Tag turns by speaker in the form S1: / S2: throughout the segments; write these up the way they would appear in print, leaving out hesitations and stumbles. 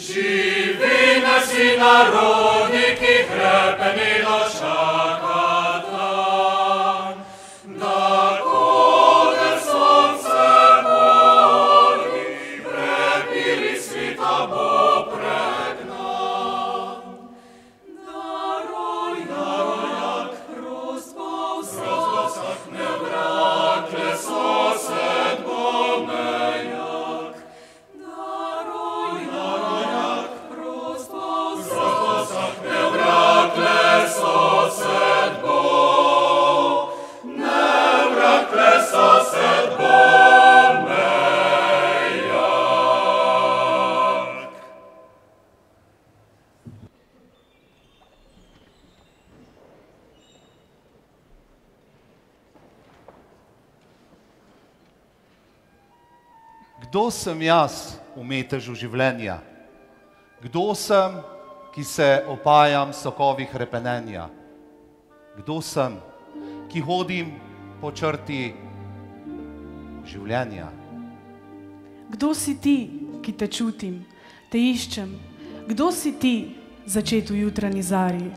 S1: Živi naši narodi, ki hrepenilo čakata, da kode sonce boli, prepili svita bo pregnan. Darojak prost bo vzrok, ne obrakle sosed bo mejak. Darojak prost bo vzrok, ne obrakle sosed bo, ne obrakle sosed bo mejak.
S2: Kdo sem jaz v metežu življenja? Kdo sem, ki se opajam sokovih hrepenenja? Kdo sem, ki hodim po črti življenja?
S3: Kdo si ti, ki te čutim, te iščem? Kdo si ti, začet v jutranji zari?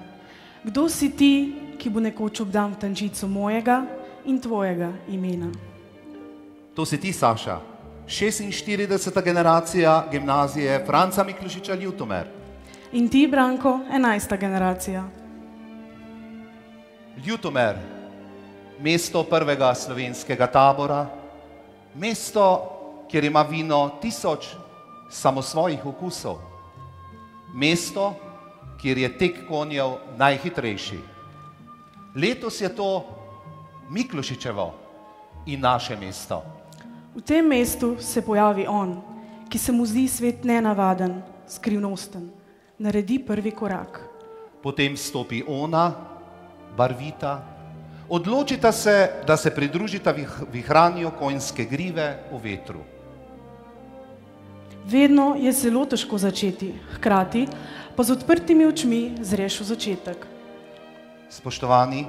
S3: Kdo si ti, ki bo nekoč obdan v tančico mojega in tvojega imena?
S2: To si ti, Saša, 46. generacija gimnazije Franca Miklošiča Ljutomer.
S3: In ti, Branko, 11. generacija.
S2: Ljutomer, mesto prvega slovenskega tabora, mesto, kjer ima vino 1000 samosvojih okusov, mesto, kjer je tek konjev najhitrejši. Letos je to Miklošičevo in naše mesto.
S3: V tem mestu se pojavi on, ki se mu zdi svet nenavaden, skrivnosten, naredi prvi korak.
S2: Potem stopi ona, barvita, odločita se, da se pridružita vihranju konjske grive v vetru.
S3: Vedno je zelo težko začeti, hkrati pa z odprtimi očmi zreš v začetek.
S2: Spoštovani,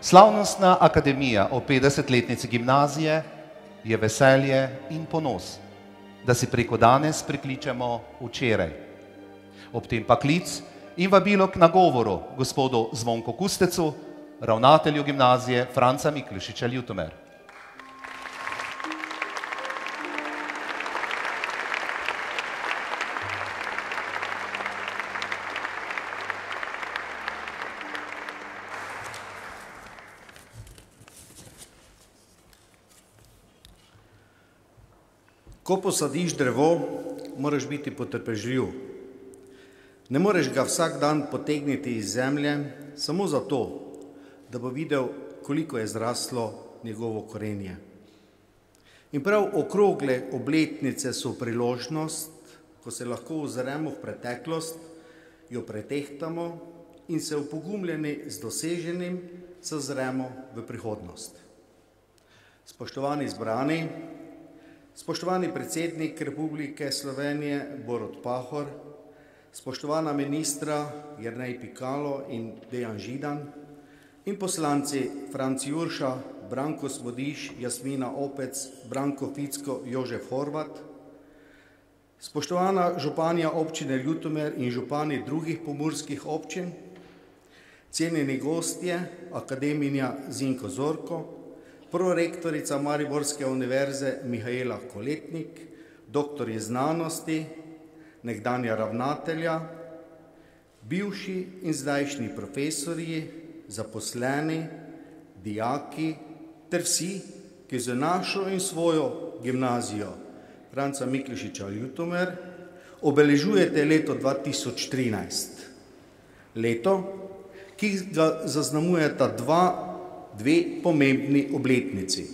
S2: slavnostna akademija o 50-letnici gimnazije je veselje in ponos, da si preko danes prikličemo včeraj. Ob tem pa klic in vabilo k nagovoru gospodu Zvonku Kustecu, ravnatelju gimnazije Franca Miklošiča Ljutomer.
S4: Ko posadiš drevo, moraš biti potrpežljiv. Ne moreš ga vsak dan potegniti iz zemlje samo zato, da bo videl, koliko je zraslo njegovo korenje. In prav okrogle obletnice so priložnost, ko se lahko ozremo v preteklost, jo pretehtamo in se opogumljeni z doseženim zazremo v prihodnost. Spoštovani zbrani, spoštovani predsednik Republike Slovenije Borut Pahor, spoštovana ministra Jernej Pikalo in Dejan Židan in poslanci Franc Jurša, Branko Smodiš, Jasmina Opec, Branko Ficko, Jožef Horvat, spoštovana županja občine Ljutomer in župani drugih pomurskih občin, cenjeni gostje, akademinja Zinko Zorko, prorektorica Mariborske univerze Mihaela Koletnik, doktorji znanosti, nekdanja ravnatelja, bivši in zdajšnji profesorji, zaposleni, dijaki ter vsi, ki z našo in svojo gimnazijo Franca Miklošiča Ljutomer obeležujete leto 2013. Leto, ki ga zaznamujeta dve pomembni obletnici.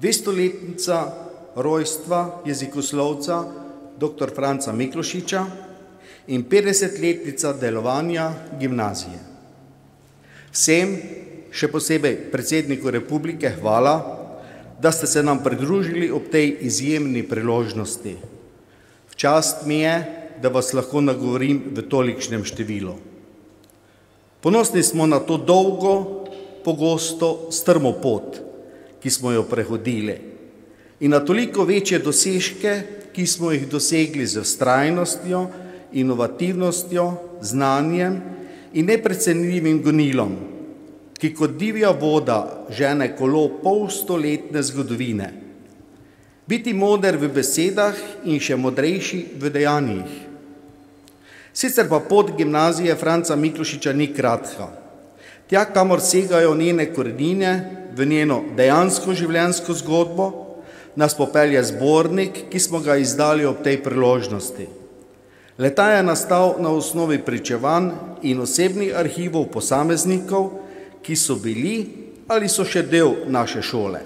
S4: 200-letnica rojstva jezikoslovca dr. Franca Miklošiča in 50-letnica delovanja gimnazije. Vsem, še posebej predsedniku Republike, hvala, da ste se nam pridružili ob tej izjemni priložnosti. V čast mi je, da vas lahko nagovorim v tolikšnem številu. Ponosni smo na to dolgo, pogosto strmo pot, ki smo jo prehodili, in na toliko večje dosežke, ki smo jih dosegli z vztrajnostjo, inovativnostjo, znanjem in neprecenljivim gonilom, ki kot divja voda žene kolo polstoletne zgodovine. Biti moder v besedah in še modrejši v dejanjih. Sicer pa pot gimnazije Franca Miklošiča ni kratka. Tja, kamor segajo njene korenine, v njeno dejansko življenjsko zgodbo, nas popelje zbornik, ki smo ga izdali ob tej priložnosti. Le-ta je nastal na osnovi pričevanj in osebnih arhivov posameznikov, ki so bili ali so še del naše šole.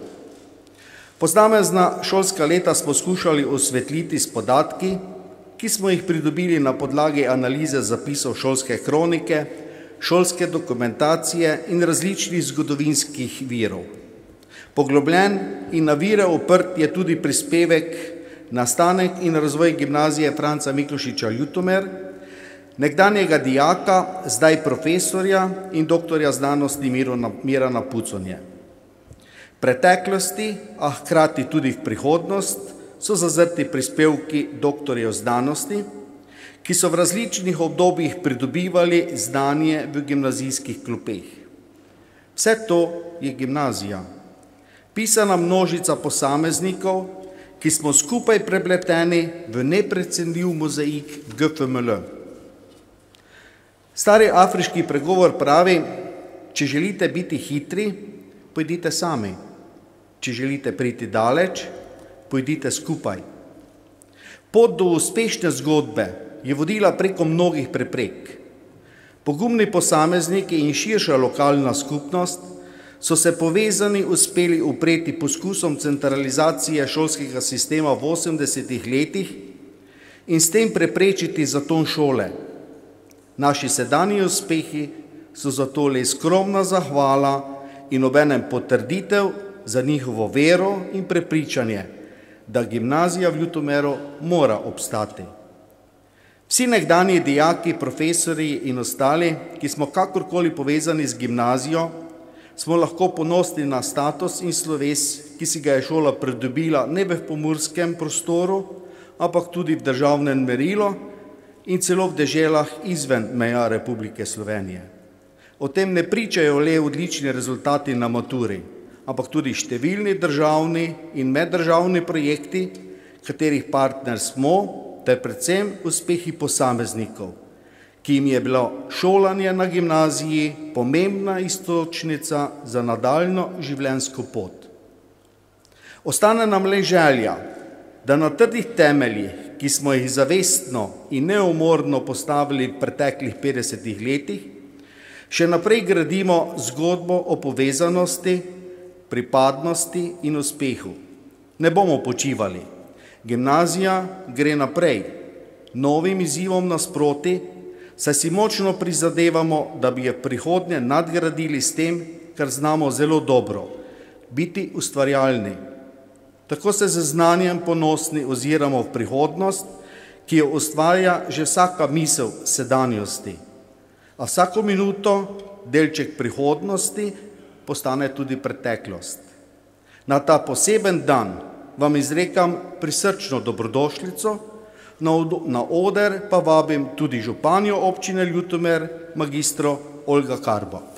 S4: Posamezna šolska leta smo skušali osvetliti s podatki, ki smo jih pridobili na podlagi analize zapisov šolske kronike, šolske dokumentacije in različnih zgodovinskih virov. Poglobljen in na vire oprt je tudi prispevek Nastanek in razvoj gimnazije Franca Miklošiča Ljutomer, nekdanjega dijaka, zdaj profesorja in doktorja znanosti Mirana Puconje. Preteklosti, a hkrati tudi v prihodnost, so zazrti prispevki doktorjev znanosti, ki so v različnih obdobjih pridobivali znanje v gimnazijskih klopeh. Vse to je gimnazija, pisana množica posameznikov, ki smo skupaj prepleteni v neprecenljiv mozaik GFML. Stari afriški pregovor pravi, če želite biti hitri, pojdite sami. Če želite priti daleč, pojdite skupaj. Pot do uspešne zgodbe je vodila preko mnogih preprek. Pogumni posamezniki in širša lokalna skupnost so se povezani uspeli upreti poskusom centralizacije šolskega sistema v 80-ih letih in s tem preprečiti zaton šole. Naši sedanji uspehi so zato le skromna zahvala in obenem potrditev za njihovo vero in prepričanje, da gimnazija v Ljutomeru mora obstati. Vsi nekdanji dijaki, profesorji in ostali, ki smo kakorkoli povezani z gimnazijo, smo lahko ponosni na status in sloves, ki si ga je šola pridobila ne v pomurskem prostoru, ampak tudi v državnem merilu in celo v deželah izven meja Republike Slovenije. O tem ne pričajo le odlični rezultati na maturi, ampak tudi številni državni in meddržavni projekti, katerih partner smo, ter predvsem uspehi posameznikov, ki jim je bilo šolanje na gimnaziji pomembna iztočnica za nadaljnjo življenjsko pot. Ostane nam le želja, da na trdih temeljih, ki smo jih zavestno in neumorno postavili v preteklih 50 letih, še naprej gradimo zgodbo o povezanosti, pripadnosti in uspehu. Ne bomo počivali. Gimnazija gre naprej, novim izzivom nasproti, saj si močno prizadevamo, da bi je v prihodnje nadgradili s tem, kar znamo zelo dobro, biti ustvarjalni. Tako se z znanjem ponosni oziramo v prihodnost, ki jo ustvarja že vsaka misel sedanjosti. A vsako minuto delček prihodnosti postane tudi preteklost. Na ta poseben dan vam izrekam prisrčno dobrodošlico, na oder pa vabim tudi županjo občine Ljutomer, magistro Olga Karbo.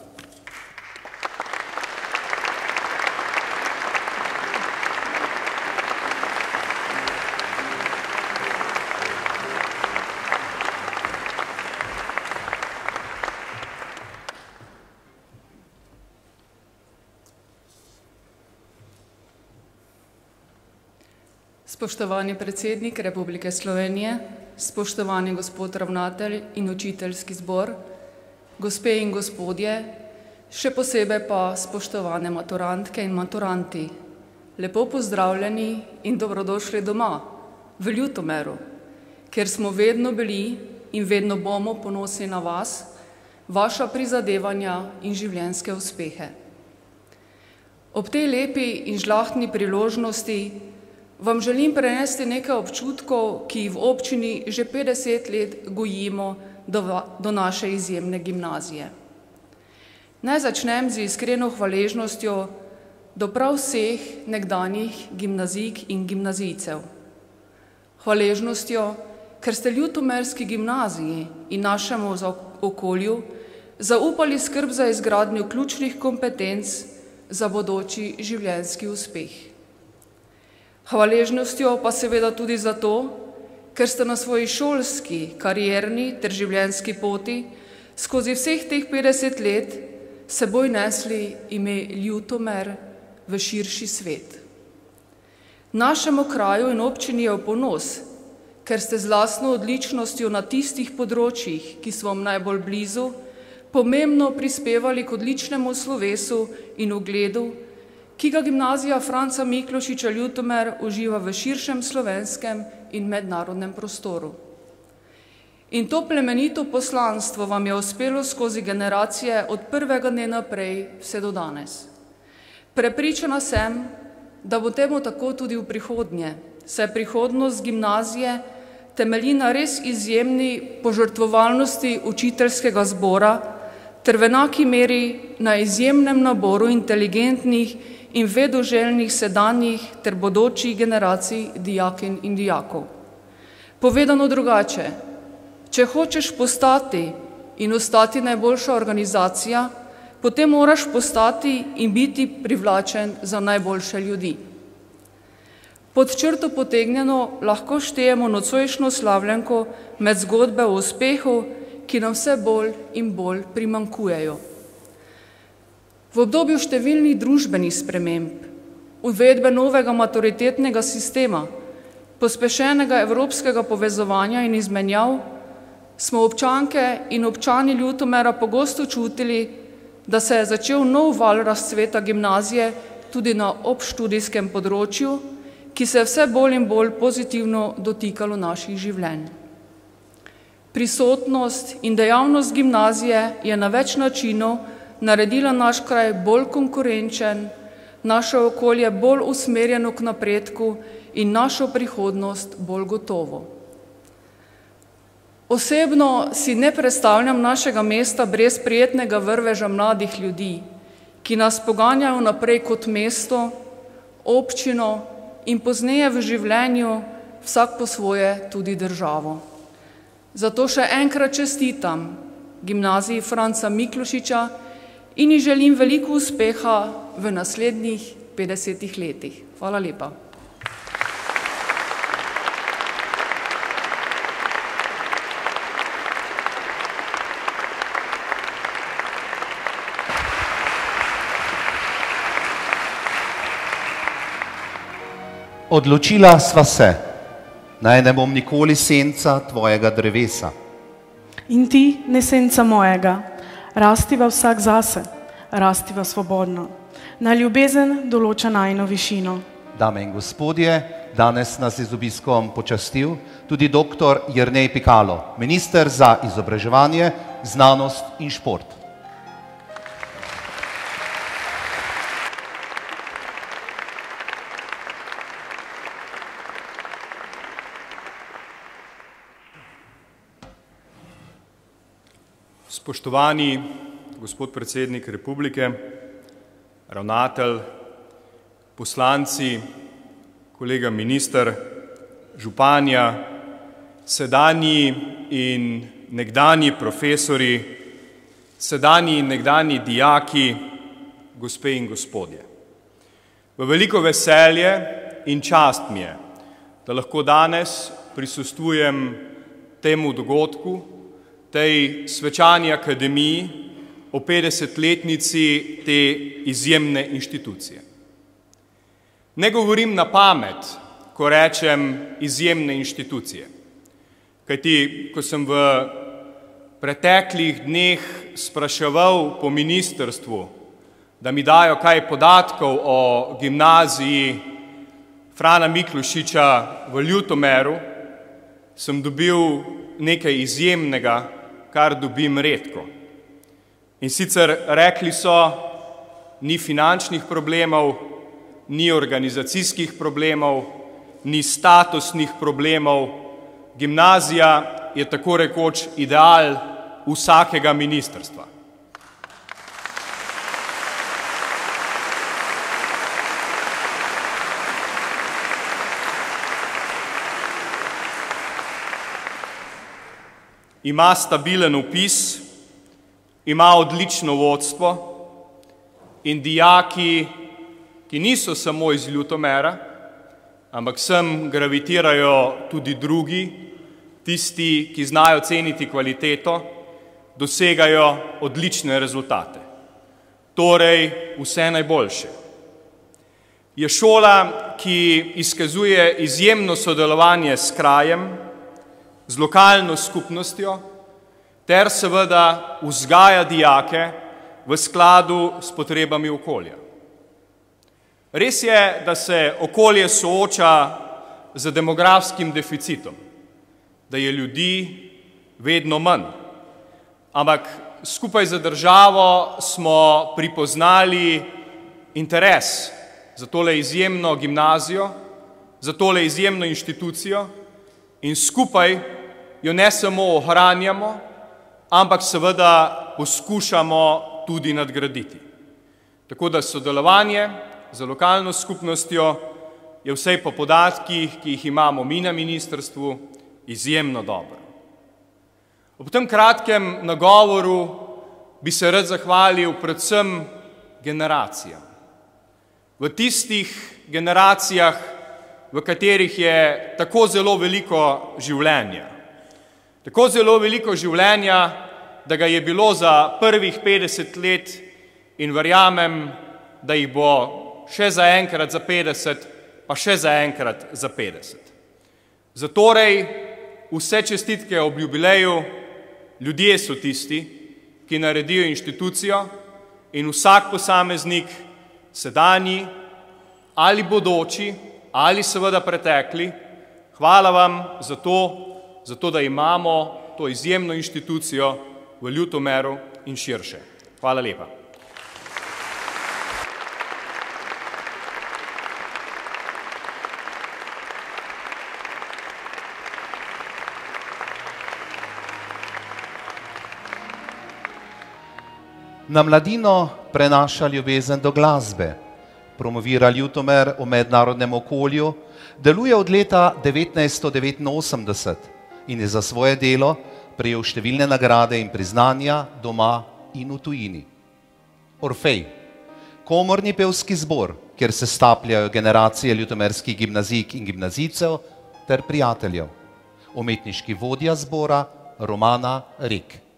S5: Spoštovani predsednik Republike Slovenije, spoštovani gospod ravnatelj in učiteljski zbor, gospe in gospodje, še posebej pa spoštovane maturantke in maturanti, lepo pozdravljeni in dobrodošli doma, v Ljutomeru, kjer smo vedno bili in vedno bomo ponosni na vas, vaša prizadevanja in življenjske uspehe. Ob tej lepi in žlahtni priložnosti vam želim prenesti nekaj občutkov, ki jih v občini že 50 let gojimo do naše izjemne gimnazije. Naj začnem z iskreno hvaležnostjo do prav vseh nekdanjih gimnazijk in gimnazijcev. hvaležnostjo, ker ste ljutomerski gimnaziji in našemu okolju zaupali skrb za izgradnjo ključnih kompetenc za bodoči življenjski uspeh. Hvaležnostjo pa seveda tudi zato, ker ste na svoji šolski, karierni ter življenjski poti skozi vseh teh 50 let seboj nesli ime Ljutomer v širši svet. Našemu kraju in občini je v ponos, ker ste z lastno odličnostjo na tistih področjih, ki so vam najbolj blizu, pomembno prispevali k odličnemu slovesu in ugledu, ki ga gimnazija Franca Miklošiča Ljutomer uživa v širšem slovenskem in mednarodnem prostoru. In to plemenito poslanstvo vam je uspelo skozi generacije od prvega dne naprej vse do danes. Prepričana sem, da bo temu tako tudi v prihodnje, saj prihodnost gimnazije temelji na res izjemni požrtvovalnosti učiteljskega zbora ter v enaki meri na izjemnem naboru inteligentnih in vedoželjnih sedanjih ter bodočih generacij dijakinj in dijakov. Povedano drugače, če hočeš postati in ostati najboljša organizacija, potem moraš postati in biti privlačen za najboljše ljudi. Pod črto potegnjeno lahko štejemo nocojšnjo slavljenko med zgodbe o uspehu, ki nam vse bolj in bolj primanjkujejo. V obdobju številnih družbenih sprememb, uvedbe novega maturitetnega sistema, pospešenega evropskega povezovanja in izmenjav, smo občanke in občani Ljutomera pogosto čutili, da se je začel nov val razcveta gimnazije tudi na obštudijskem področju, ki se je vse bolj in bolj pozitivno dotikalo naših življenj. Prisotnost in dejavnost gimnazije je na več načinov naredila naš kraj bolj konkurenčen, naše okolje bolj usmerjeno k napredku in našo prihodnost bolj gotovo. Osebno si ne predstavljam našega mesta brez prijetnega vrveža mladih ljudi, ki nas poganjajo naprej kot mesto, občino in pozneje v življenju vsak po svoje tudi državo. Zato še enkrat čestitam gimnaziji Franca Miklošiča in ji želim veliko uspeha v naslednjih 50 letih. Hvala lepa.
S2: Odločila sva se, naj ne bom nikoli senca tvojega drevesa.
S3: In ti ne senca mojega, rastiva vsak zase, rastiva svobodno. Na ljubezen določa najino višino.
S2: Dame in gospodje, danes nas je z obiskom počastil tudi dr. Jernej Pikalo, minister za izobraževanje, znanost in šport.
S6: Spoštovani gospod predsednik republike, ravnatelj, poslanci, kolega minister, županja, sedanji in nekdanji profesori, sedanji in nekdanji dijaki, gospe in gospodje. V veliko veselje in čast mi je, da lahko danes prisostvujem temu dogodku, tej svečani akademiji o 50-letnici te izjemne inštitucije. Ne govorim na pamet, ko rečem izjemne inštitucije, kajti ko sem v preteklih dneh spraševal po ministrstvu, da mi dajo kaj podatkov o gimnaziji Frana Miklošiča v Ljutomeru, sem dobil nekaj izjemnega, kar dobim redko. In sicer rekli so, ni finančnih problemov, ni organizacijskih problemov, ni statusnih problemov, gimnazija je tako rekoč ideal vsakega ministrstva. ima stabilen vpis, ima odlično vodstvo in dijaki, ki niso samo iz Ljutomera, ampak sem gravitirajo tudi drugi, tisti, ki znajo ceniti kvaliteto, dosegajo odlične rezultate. Torej, vse najboljše. Je šola, ki izkazuje izjemno sodelovanje s krajem, z lokalno skupnostjo, ter seveda vzgaja dijake v skladu s potrebami okolja. Res je, da se okolje sooča z demografskim deficitom, da je ljudi vedno manj, ampak skupaj z državo smo pripoznali interes za tole izjemno gimnazijo, za tole izjemno inštitucijo in skupaj jo ne samo ohranjamo, ampak seveda poskušamo tudi nadgraditi. Tako da sodelovanje z lokalno skupnostjo je vsej po podatkih, ki jih imamo mi na ministrstvu, izjemno dobro. Ob tem kratkem nagovoru bi se rad zahvalil predvsem generacijam. V tistih generacijah, v katerih je tako zelo veliko življenja. Tako zelo veliko življenja, da ga je bilo za prvih 50 let in verjamem, da jih bo še za enkrat za 50, pa še za enkrat za 50. Zatorej vse čestitke ob jubileju, ljudje so tisti, ki naredijo inštitucijo in vsak posameznik, sedanji ali bodoči ali seveda pretekli, hvala vam za to, da imamo to izjemno inštitucijo v Ljutomeru in širše. Hvala lepa.
S2: Na mladino prenaša ljubezen do glasbe, promovira Ljutomer v mednarodnem okolju, deluje od leta 1989 in je za svoje delo prejel številne nagrade in priznanja doma in v tujini. Orfej, komorni pevski zbor, kjer se stapljajo generacije ljutomerskih gimnazijk in gimnazijcev ter prijateljev. Umetniški vodja zbora Romana Rek.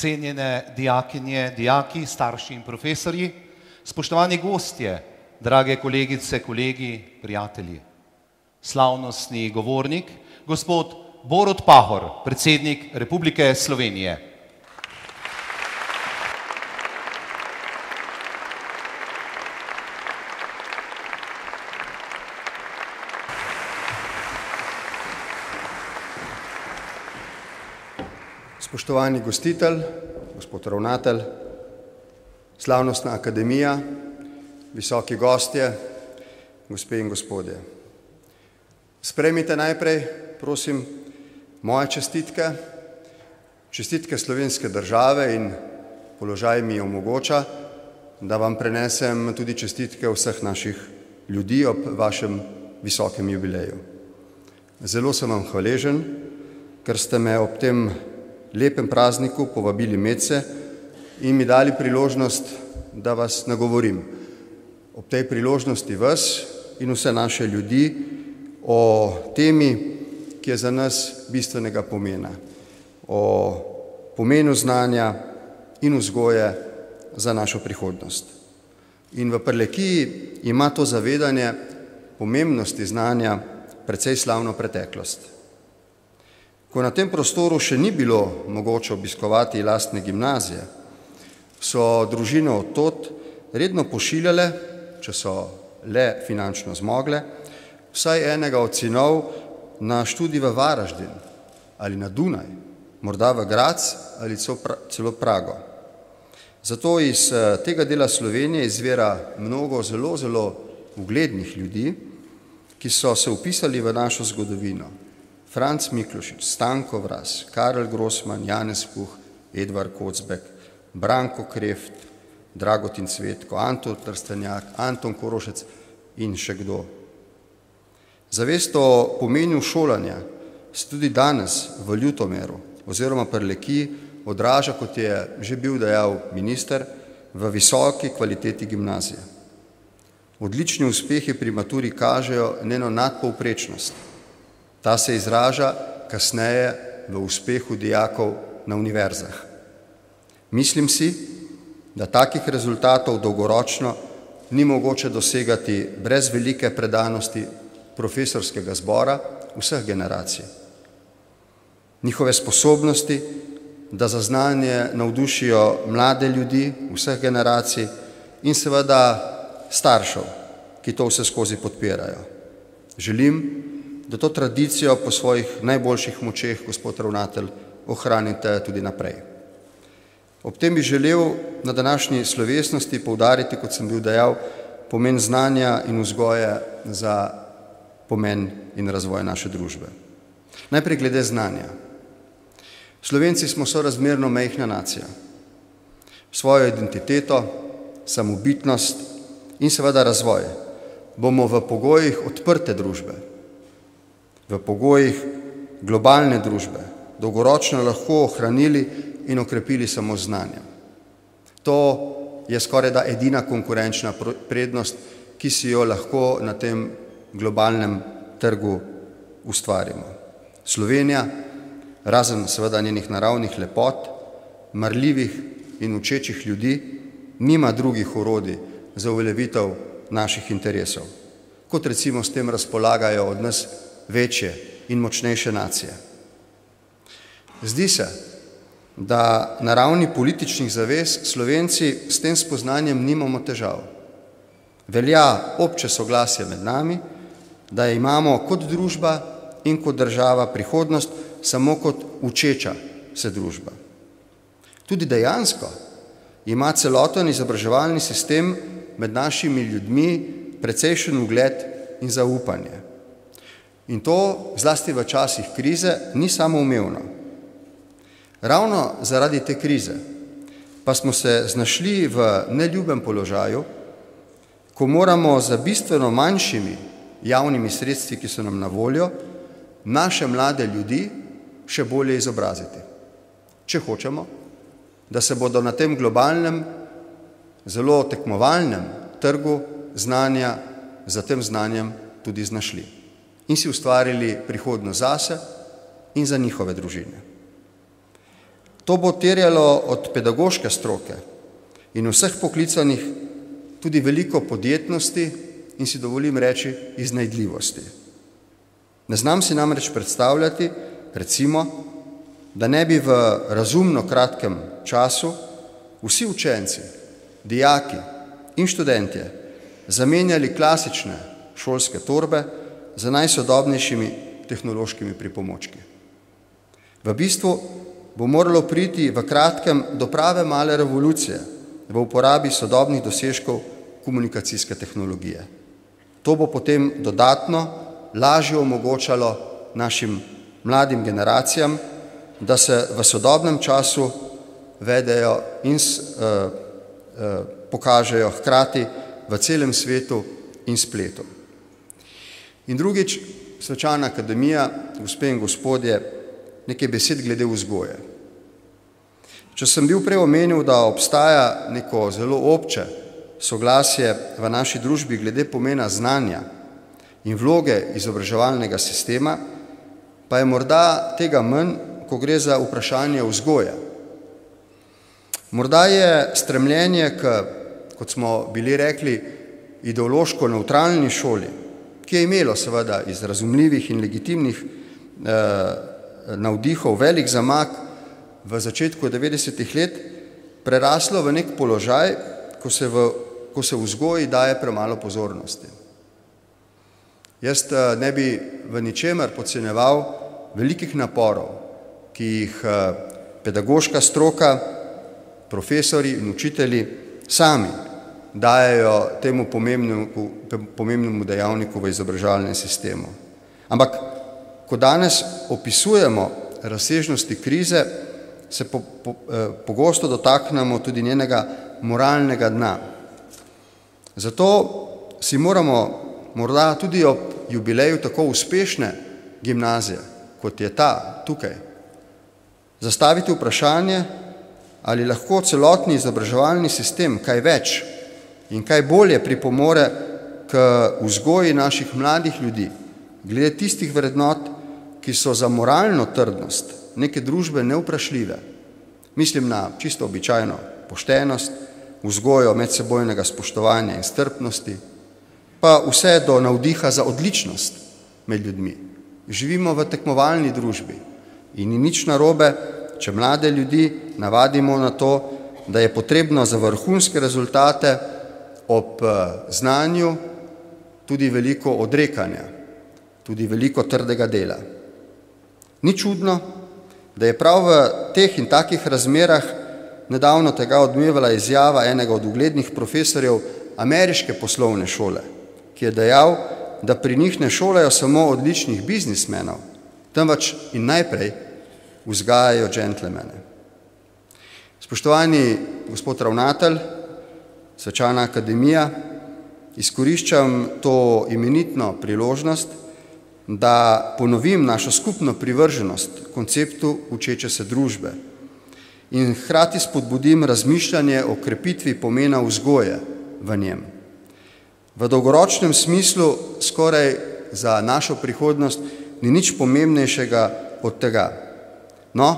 S2: Cenjene dijakinje, dijaki, starši in profesorji, spoštovani gostje, drage kolegice, kolegi, prijatelji. Slavnostni govornik, gospod Borut Pahor, predsednik Republike Slovenije.
S7: Spoštovani gostitelj, gospod ravnatelj, slavnostna akademija, visoki gostje, gospe in gospodje. Sprejmite najprej, prosim, moje čestitke, čestitke slovenske države in položaj mi omogoča, da vam prenesem tudi čestitke vseh naših ljudi ob vašem visokem jubileju. Zelo sem vam hvaležen, ker ste me ob tem lepem prazniku povabili medse in mi dali priložnost, da vas nagovorim. Ob tej priložnosti vas in vse naše ljudi o temi, ki je za nas bistvenega pomena, o pomenu znanja in vzgoje za našo prihodnost. In v Prlekiji ima to zavedanje pomembnosti znanja precej slavno preteklost. Ko na tem prostoru še ni bilo mogoče obiskovati lastne gimnazije, so družine od tod redno pošiljale, če so le finančno zmogle, vsaj enega od sinov na študij v Varaždin ali na Dunaj, morda v Graz ali celo Prago. Zato iz tega dela Slovenije izvira mnogo zelo uglednih ljudi, ki so se vpisali v našo zgodovino. Franc Miklošič, Stanko Vraz, Karel Grossman, Janez Puh, Edvard Kocbek, Branko Kreft, Dragotin Cvetko, Anton Trstenjak, Anton Korošec in še kdo. Zavest o pomenu šolanja se tudi danes v Ljutomeru oziroma Prlekiji odraža, kot je že bil dejal minister, v visoki kvaliteti gimnazije. Odlični uspehi pri maturi kažejo njeno nadpovprečnost. Ta se izraža kasneje v uspehu dijakov na univerzah. Mislim si, da takih rezultatov dolgoročno ni mogoče dosegati brez velike predanosti profesorskega zbora vseh generacij. Njihove sposobnosti, da za znanje navdušijo mlade ljudi vseh generacij in seveda staršev, ki to vse skozi podpirajo. Želim, da to tradicijo po svojih najboljših močeh, gospod ravnatelj, ohranite tudi naprej. Ob tem bi želel na današnji slovesnosti poudariti, kot sem bil dejal, pomen znanja in vzgoje za pomen in razvoj naše družbe. Najprej glede znanja. Slovenci smo sorazmerno majhna nacija. Svojo identiteto, samobitnost in seveda razvoj bomo v pogojih odprte družbe, v pogojih globalne družbe, dolgoročno lahko ohranili in okrepili samo znanjem. To je skorajda edina konkurenčna prednost, ki si jo lahko na tem globalnem trgu ustvarimo. Slovenija, razen seveda njenih naravnih lepot, marljivih in učečih ljudi, nima drugih orodij za uveljavitev naših interesov, kot recimo s tem razpolagajo od nas večje in močnejše nacije. Zdi se, da na ravni političnih zavez Slovenci s tem spoznanjem nimamo težav. Velja obče soglasje med nami, da imamo kot družba in kot država prihodnost samo kot učeča se družba. Tudi dejansko ima celoten izobraževalni sistem med našimi ljudmi precejšen ugled in zaupanje. In to zlasti v časih krize ni samoumevno. Ravno zaradi te krize pa smo se znašli v neljubem položaju, ko moramo za bistveno manjšimi javnimi sredstvi, ki so nam na voljo, naše mlade ljudi še bolje izobraziti. Če hočemo, da se bodo na tem globalnem, zelo tekmovalnem trgu znanja za tem znanjem tudi znašli in si ustvarili prihodnost zase in za njihove družine. To bo terjalo od pedagoške stroke in vseh poklicanih tudi veliko podjetnosti in si dovolim reči iznajdljivosti. Ne znam si namreč predstavljati, recimo, da ne bi v razumno kratkem času vsi učenci, dijaki in študentje zamenjali klasične šolske torbe za najsodobnejšimi tehnološkimi pripomočki. V bistvu bo moralo priti v kratkem do prave male revolucije v uporabi sodobnih dosežkov komunikacijske tehnologije. To bo potem dodatno lažje omogočalo našim mladim generacijam, da se v sodobnem času vedejo in pokažejo hkrati v celem svetu in spletu. In drugič, Svečana akademija, gospe in gospodje, nekaj besed glede vzgoje. Če sem bil prej omenil, da obstaja neko zelo obče soglasje v naši družbi glede pomena znanja in vloge izobraževalnega sistema, pa je morda tega manj, ko gre za vprašanje vzgoje. Morda je stremljenje k, kot smo bili rekli, ideološko nevtralni šoli, ki je imelo seveda iz razumljivih in legitimnih navdihov velik zamak v začetku 90-ih let, preraslo v nek položaj, ko se vzgoji daje premalo pozornosti. Jaz ne bi v ničemer podcenjeval velikih naporov, ki jih pedagoška stroka, profesori in učitelji sami dajejo temu pomembnemu dejavniku v izobraževalnem sistemu. Ampak, ko danes opisujemo razsežnosti krize, se pogosto dotaknemo tudi njenega moralnega dna. Zato si moramo morda tudi ob jubileju tako uspešne gimnazije, kot je ta tukaj, zastaviti vprašanje, ali lahko celotni izobraževalni sistem kaj več in kaj bolje pripomore k vzgoji naših mladih ljudi, glede tistih vrednot, ki so za moralno trdnost neke družbe nevprašljive. Mislim na čisto običajno poštenost, vzgojo medsebojnega spoštovanja in strpnosti, pa vse do navdiha za odličnost med ljudmi. Živimo v tekmovalni družbi in ni nič narobe, če mlade ljudi navadimo na to, da je potrebno za vrhunske rezultate ob znanju tudi veliko odrekanja, tudi veliko trdega dela. Ni čudno, da je prav v teh in takih razmerah nedavno tega odmevala izjava enega od uglednih profesorjev ameriške poslovne šole, ki je dejal, da pri njih ne šolajo samo odličnih biznismenov, temveč in najprej vzgajajo džentlmene. Spoštovani gospod ravnatelj, svečana akademija, izkoriščam to imenitno priložnost, da ponovim našo skupno privrženost konceptu učeče se družbe in hkrati spodbudim razmišljanje o krepitvi pomena vzgoje v njem. V dolgoročnem smislu skoraj za našo prihodnost ni nič pomembnejšega od tega. No,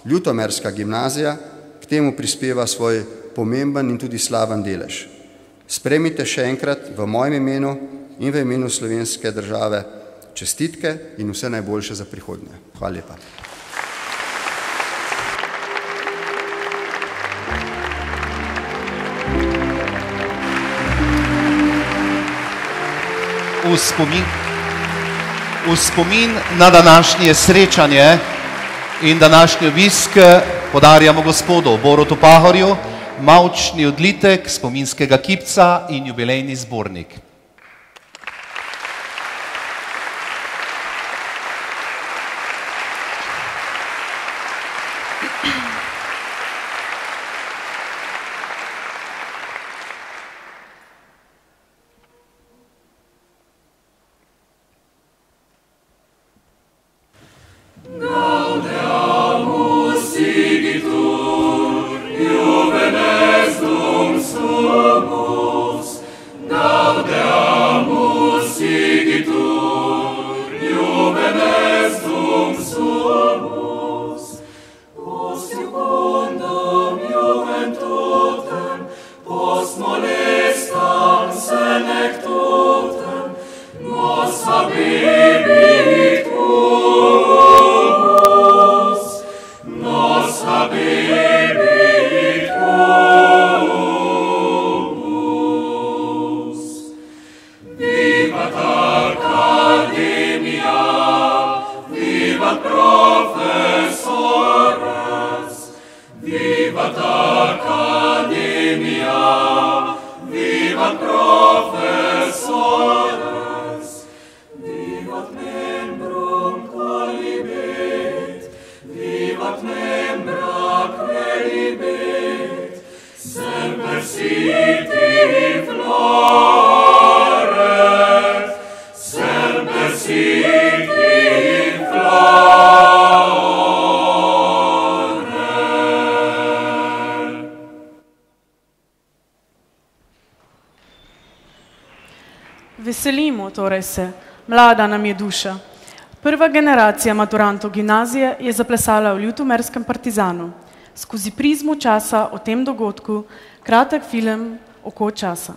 S7: ljutomerska gimnazija k temu prispeva svoj pomemben in tudi slaven delež. Sprejmite še enkrat v mojem imenu in v imenu slovenske države čestitke in vse najboljše za prihodnje. Hvala lepa.
S2: V spomin na današnje srečanje in današnji obisk podarjamo gospodu Borutu Pahorju mavčni odlitek spominskega kipca in jubilejni zbornik.
S3: Veselimo torej se, mlada nam je duša. Prva generacija maturantov gimnazije je zaplesala v ljutomerskem Partizanu. Skozi prizmo časa o tem dogodku kratek film Oko časa.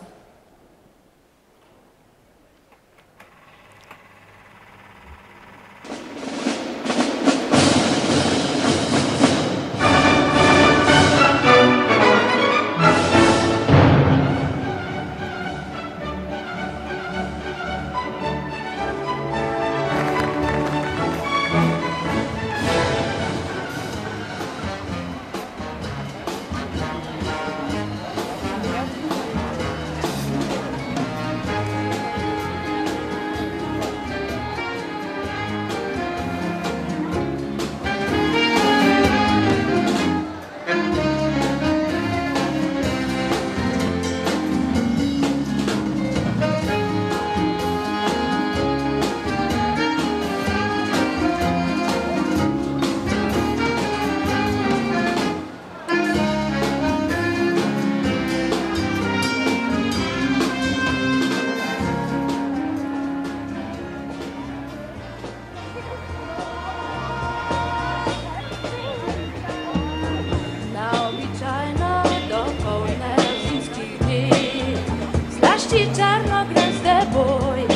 S8: oči črnograd s teboj,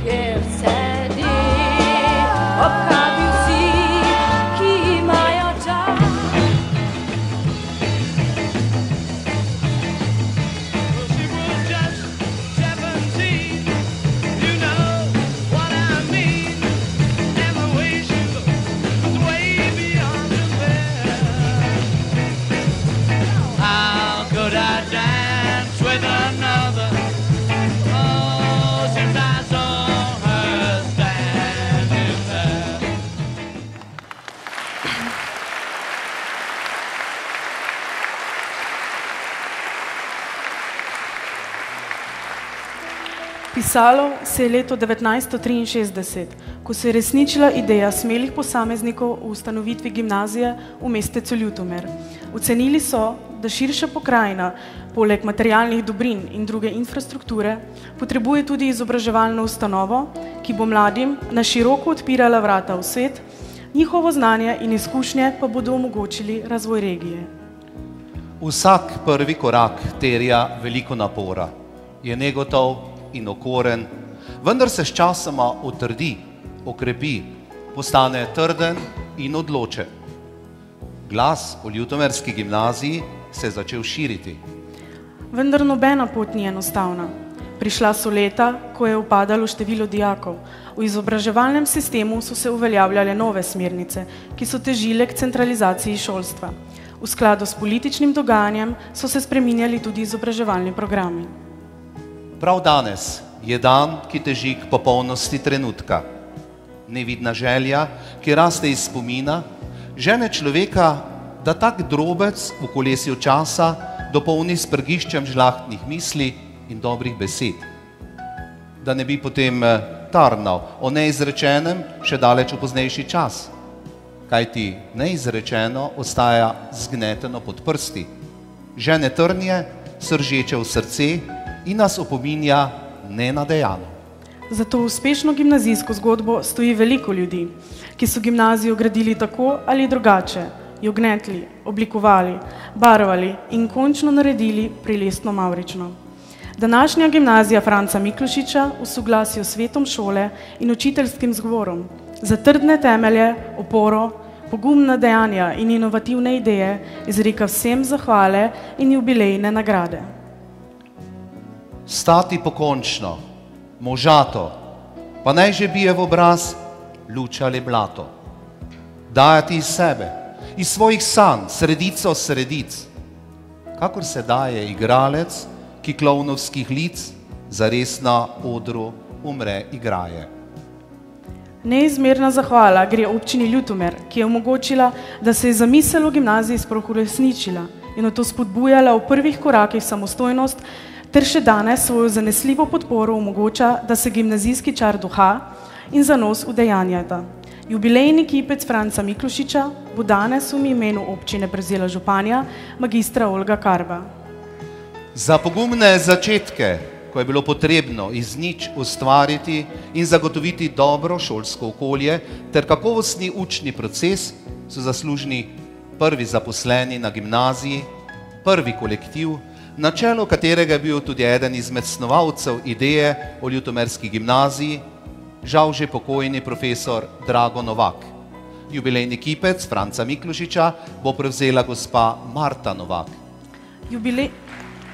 S8: kjer sedi obhabi vsi, ki imajo čas.
S3: Pisalo se je leto 1963, ko se je resničila ideja smelih posameznikov o ustanovitvi gimnazije v mestecu Ljutomer. Ocenili so, da širša pokrajina, poleg materialnih dobrin in druge infrastrukture, potrebuje tudi izobraževalno ustanovo, ki bo mladim na široko odpirala vrata v svet, njihovo znanje in izkušnje pa bodo omogočili razvoj regije.
S2: Vsak prvi korak terja veliko napora, je negotov in okoren, vendar se sčasoma utrdi, okrepi, postane trden in odločen. Glas o ljutomerski gimnaziji se je začel širiti.
S3: Vendar nobena pot ni enostavna. Prišla so leta, ko je upadalo število dijakov. V izobraževalnem sistemu so se uveljavljale nove smernice, ki so težile k centralizaciji šolstva. V skladu s političnim dogajanjem so se spreminjali tudi izobraževalni programi.
S2: Prav danes je dan, ki teži k popolnosti trenutka. Nevidna želja, ki raste iz spomina, žene človeka, da tak drobec v kolesju časa dopolni s prgiščem žlahtnih misli in dobrih besed. Da ne bi potem tarnal o neizrečenem še daleč v poznejši čas, kajti neizrečeno ostaja zgneteno pod prsti. Žene trnje, sržeče v srce in nas opominja nenadejano.
S3: Zato uspešno gimnazijsko zgodbo stoji veliko ljudi, ki so gimnazijo gradili tako ali drugače, jo gnetli, oblikovali, barvali in končno naredili prilestno mavrično. Današnja gimnazija Franca Miklošiča v soglasju s svetom šole in učiteljskim zborom za trdne temelje, oporo, pogumna dejanja in inovativne ideje izreka vsem zahvale in jubilejne nagrade.
S2: Stati pokončno, možato, pa naj že bije v obraz luč ali blato. Dajati iz sebe, iz svojih sanj, sredico sredic, kakor se daje igralec, ki klovnovskih lic zares na odru umre igraje.
S3: Neizmerna zahvala gre občini Ljutomer, ki je omogočila, da se je zamisel o gimnaziji sploh uresničila in o to spodbujala v prvih korakih samostojnost, ter še danes svojo zanesljivo podporo omogoča, da se gimnazijski čar duha in zanos udejanjata. Jubilejni kipec Franca Miklošiča bo danes v imenu občine prevzela županja magistra Olga Karba.
S2: Za pogumne začetke, ko je bilo potrebno iz nič ustvariti in zagotoviti dobro šolsko okolje ter kakovostni učni proces, so zaslužni prvi zaposleni na gimnaziji, prvi kolektiv, na čelu katerega je bil tudi eden izmed snovalcev ideje o ljutomerski gimnaziji, žal že pokojni profesor Drago Novak. Jubilejni kipec Franca Miklošiča bo prevzela gospa Marta Novak.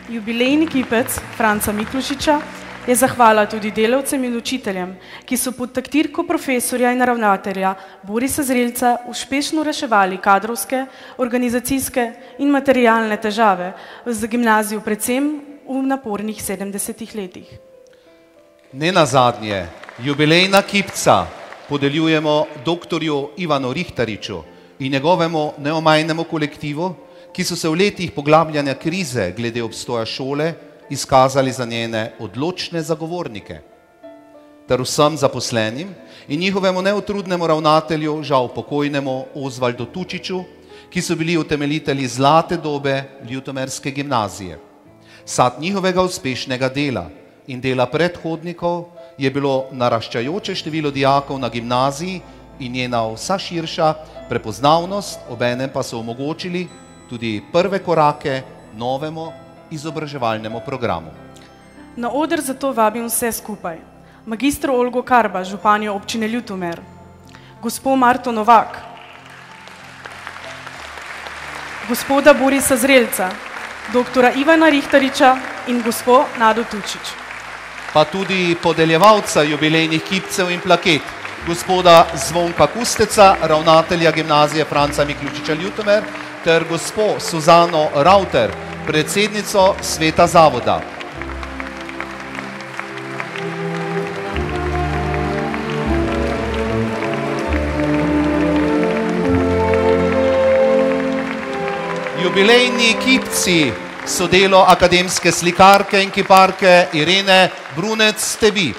S3: Jubilejni kipec Franca Miklošiča je zahvala tudi delavcem in učiteljem, ki so pod taktirko profesorja in ravnatelja Borisa Zrelca uspešno reševali kadrovske, organizacijske in materialne težave za gimnazijo predvsem v napornih 70 letih.
S2: Nenazadnje, jubilejna kipca podeljujemo doktorju Ivanu Rihtariču in njegovemu neomajnemu kolektivu, ki so se v letih poglabljanja krize glede obstoja šole izkazali za njene odločne zagovornike, ter vsem zaposlenim in njihovemu neutrudnemu ravnatelju, žal pokojnemu Ozvaldu Tučiču, ki so bili utemeljitelji zlate dobe ljutomerske gimnazije. Sad njihovega uspešnega dela in dela predhodnikov je bilo naraščajoče število dijakov na gimnaziji in njena vsa širša prepoznavnost, obenem pa so omogočili tudi prve korake novemu izobraževalnemu programu.
S3: Na oder zato vabim vse skupaj. Magistro Olgo Karba, županjo občine Ljutomer, gospo Marto Novak, gospoda Borisa Zrelca, doktora Ivana Rihtariča in gospo Nado Tučič.
S2: Pa tudi podeljevalca jubilejnih kipcev in plaket, gospoda Zvonka Kusteca, ravnatelja gimnazije Franca Miklučiča Ljutomer, ter gospo Suzano Rauter, predsednico sveta zavoda. Jubilejni kipci so delo akademske slikarke in kiparke Irene Brunec-Tebi.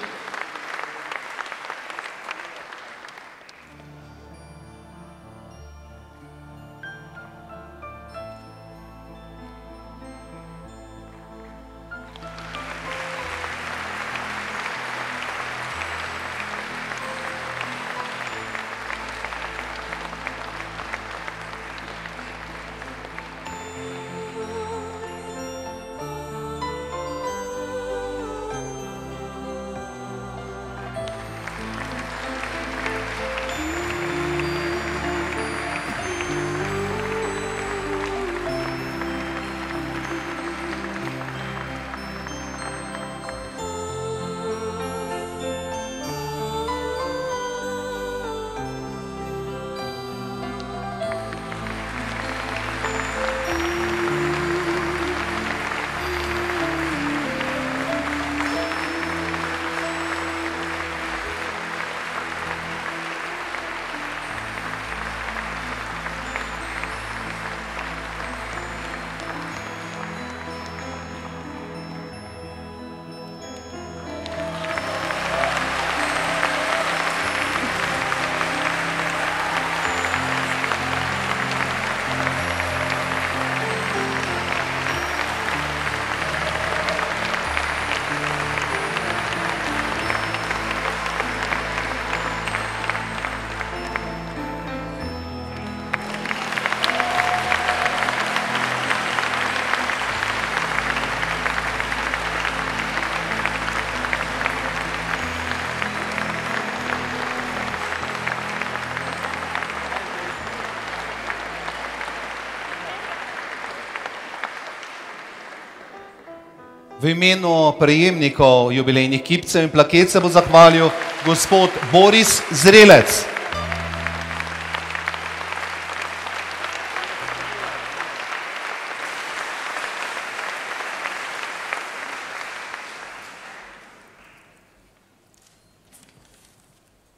S2: V imenu prejemnikov jubilejnih kipcev in plaket se bo zahvalil gospod Boris Zrelec.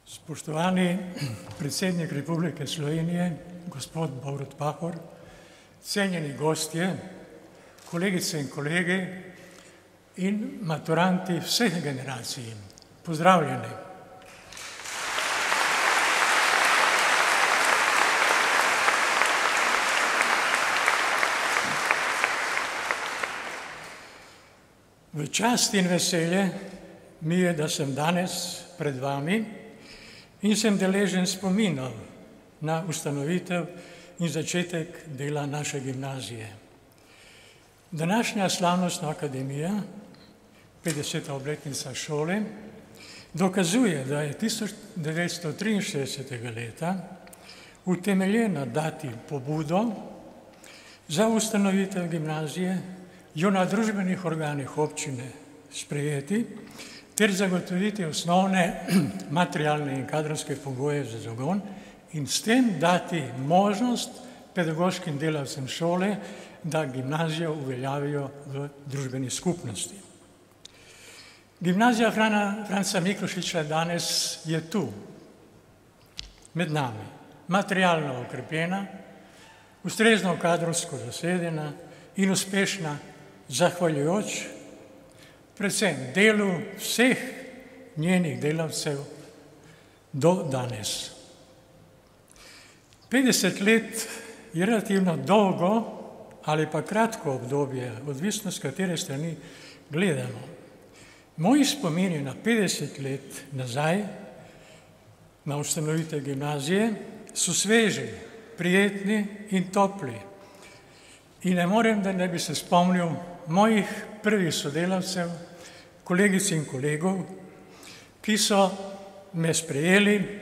S9: Spoštovani predsednik Republike Slovenije, gospod Borut Pahor, cenjeni gostje, kolegice in kolegi in maturanti vseh generacij, pozdravljeni. V čast in veselje mi je, da sem danes pred vami in sem deležen spominov na ustanovitev in začetek dela naše gimnazije. Današnja slavnostna akademija, 50. obletnica šole, dokazuje, da je 1963. leta utemeljeno dati pobudo za ustanovitev gimnazije, jo na družbenih organih občine sprejeti ter zagotoviti osnovne materialne in kadrovske pogoje za zagon in s tem dati možnost pedagoškim delavcem šole, da gimnazijo uveljavijo v družbeni skupnosti. Gimnazija Franca Miklošiča danes je tu, med nami, materialno okrepljena, ustrezno kadrovsko zasedena in uspešna, zahvaljujoč predvsem delu vseh njenih delavcev do danes. 50 let je relativno dolgo ali pa kratko obdobje, odvisno s katere strani gledamo. Moji spomini na 50 let nazaj, na ustanovitev gimnazije, so sveži, prijetni in topli. In ne morem, da ne bi se spomnil mojih prvih sodelavcev, kolegic in kolegov, ki so me sprejeli,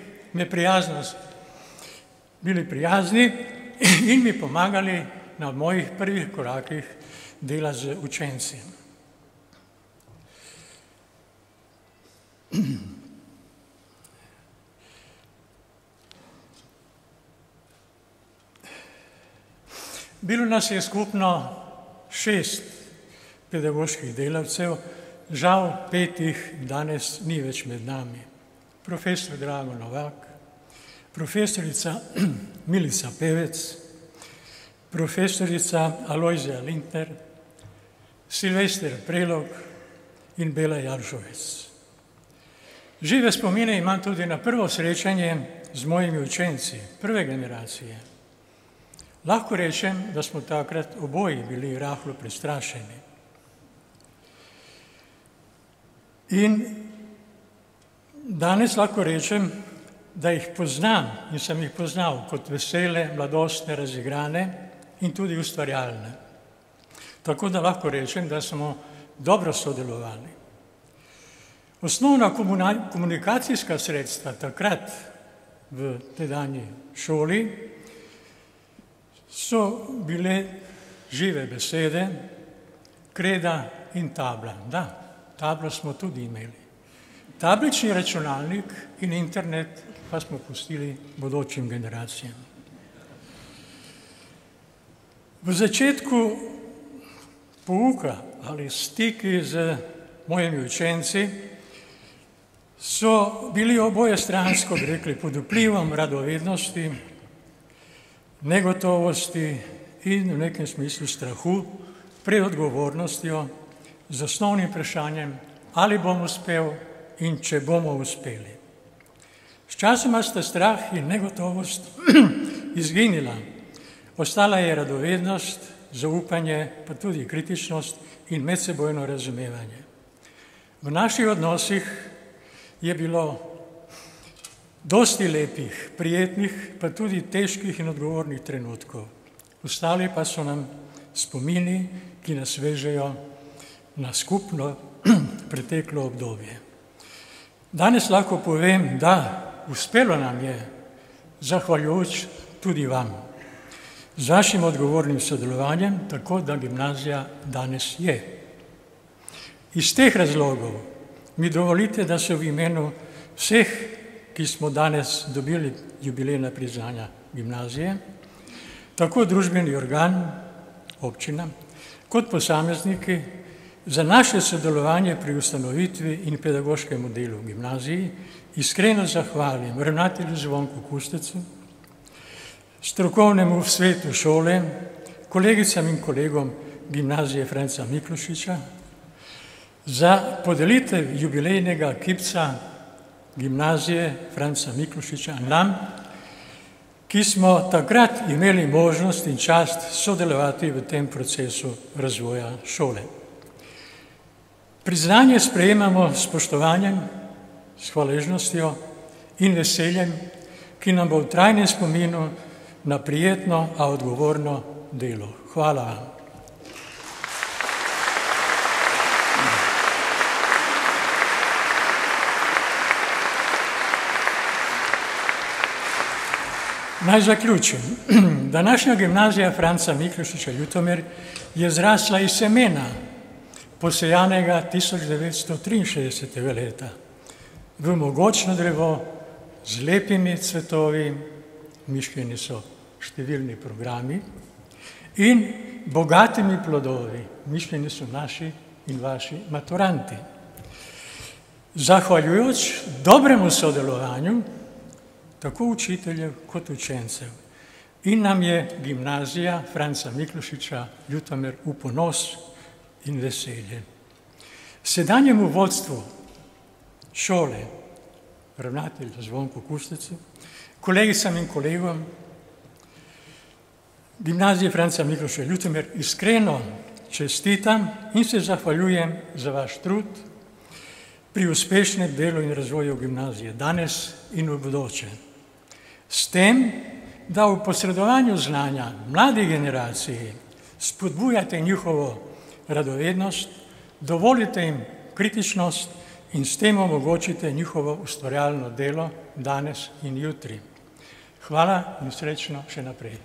S9: bili prijazni in mi pomagali na mojih prvih korakih dela z učenci. Bilo nas je skupno 6 pedagoških delavcev, žal 5 danes ni več med nami. Profesor Drago Novak, profesorica Milica Pevec, profesorica Alojzija Lindner, Silvester Prelog in Bela Jaršovec. Žive spomine imam tudi na prvo srečanje z mojimi učenci, prve generacije. Lahko rečem, da smo takrat oboji bili rahlo prestrašeni. In danes lahko rečem, da jih poznam in sem jih poznal kot vesele, mladostne, razigrane in tudi ustvarjalne. Tako da lahko rečem, da smo dobro sodelovali. Osnovna komunikacijska sredstva takrat v tedanji šoli so bile žive besede, kreda in tabla. Da, tablo smo tudi imeli. Tablični računalnik in internet pa smo pustili bodočim generacijam. V začetku pouka ali stiki z mojimi učenci so bili oboje stransko, bi rekli, pod vplivom radovednosti, negotovosti in v nekem smislu strahu pred odgovornostjo z osnovnim vprašanjem, ali bom uspel in če bomo uspeli. Sčasoma sta strah in negotovost izginila. Ostala je radovednost, zaupanje, pa tudi kritičnost in medsebojno razumevanje. V naših odnosih je bilo dosti lepih, prijetnih, pa tudi težkih in odgovornih trenutkov. Ostali pa so nam spomini, ki nas vežejo na skupno preteklo obdobje. Danes lahko povem, da uspelo nam je, zahvaljujoč tudi vam, z vašim odgovornim sodelovanjem, tako da gimnazija danes je. Iz teh razlogov mi dovolite, da se v imenu vseh, ki smo danes dobili jubilejna priznanja gimnazije, tako družbeni organ, občina, kot posamezniki, za naše sodelovanje pri ustanovitvi in pedagoškem delu v gimnaziji iskreno zahvalim ravnatelju Zvonku Kustecu, strokovnemu svetu šole, kolegicam in kolegom gimnazije Franca Miklošiča za podelitev jubilejnega kipca gimnazije Franca Miklošiča nam, ki smo takrat imeli možnost in čast sodelovati v tem procesu razvoja šole. Priznanje sprejemamo s spoštovanjem, s hvaležnostjo in veseljem, ki nam bo v trajnem spominu na prijetno, a odgovorno delo. Hvala vam. Naj zaključim. Današnja gimnazija Franca Miklošiča Ljutomer je zrasla iz semena, posejanega 1963. leta, v mogočno drevo z lepimi cvetovi, mišljeni so številni programi, in bogatimi plodovi, mišljeni so naši in vaši maturanti. Zahvaljujoč dobremu sodelovanju tako učiteljev kot učencev in nam je gimnazija Franca Miklošiča Ljutomer v ponos in veselje. Sedanjemu vodstvu šole, ravnatelju Zvonku Kustecu, kolegicam in kolegom gimnazije Franca Miklošiča Ljutomer iskreno čestitam in se zahvaljujem za vaš trud pri uspešnem delu in razvoju gimnazije danes in v bodoče. S tem, da v posredovanju znanja mladi generaciji spodbujate njihovo radovednost, dovolite jim kritičnost in s tem omogočite njihovo ustvarjalno delo danes in jutri. Hvala in srečno še naprej.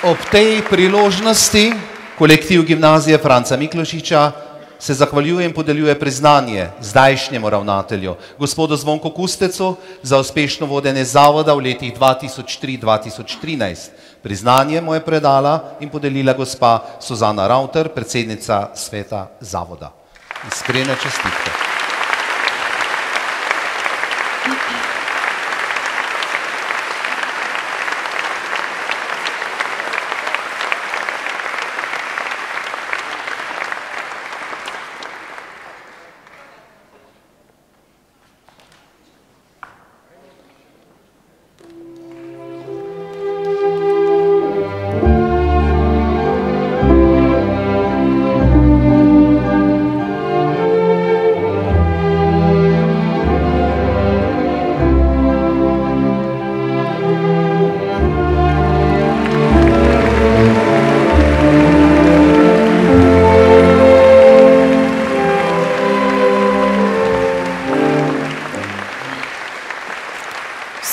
S2: Ob tej priložnosti kolektiv Gimnazije Franca Miklošiča se zahvaljuje in podeljuje priznanje zdajšnjemu ravnatelju, gospodu Zvonku Kustecu, za uspešno vodenje zavoda v letih 2003-2013. Priznanje mu je predala in podelila gospa Suzana Rauter, predsednica sveta zavoda. Iskrene čestitke.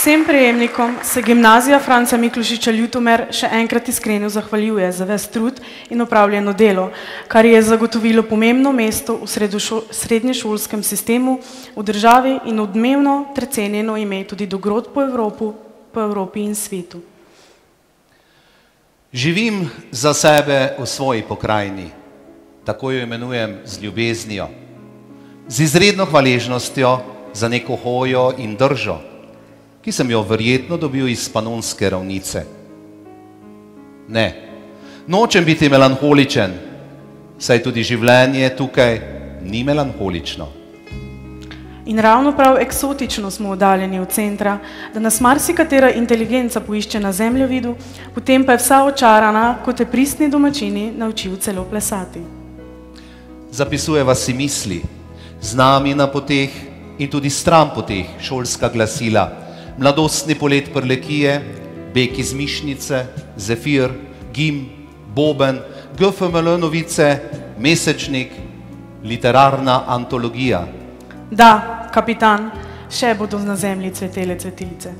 S3: Vsem prejemnikom se Gimnazija Franca Miklošiča Ljutomer še enkrat iskreno zahvaljuje za ves trud in opravljeno delo, kar je zagotovilo pomembno mesto v srednješolskem sistemu v državi in odmevno ter cenjeno ime tudi dogrod po Evropi in svetu.
S2: Živim za sebe v svoji pokrajini, tako jo imenujem z ljubeznijo, z izredno hvaležnostjo za neko hojo in držo, ki sem jo verjetno dobil iz Panonske ravnice. Ne, nočem biti melanholičen, saj tudi življenje tukaj ni melanholično.
S3: In ravno prav eksotično smo oddaljeni od centra, da nas marsikatera inteligenca poišče na zemljevidu, potem pa je vsa očarana, kot te pristni domačini naučil celo plesati.
S2: Zapisujeva si misli, z nami na poteh in tudi stran poteh šolska glasila, mladostni polet Prlekije, beg iz Mišnice, Zefir, Gim, Boben, GFML novice, Mesečnik, literarna antologija.
S3: Da, kapitan, še bodo na zemlji cvetele cvetilice.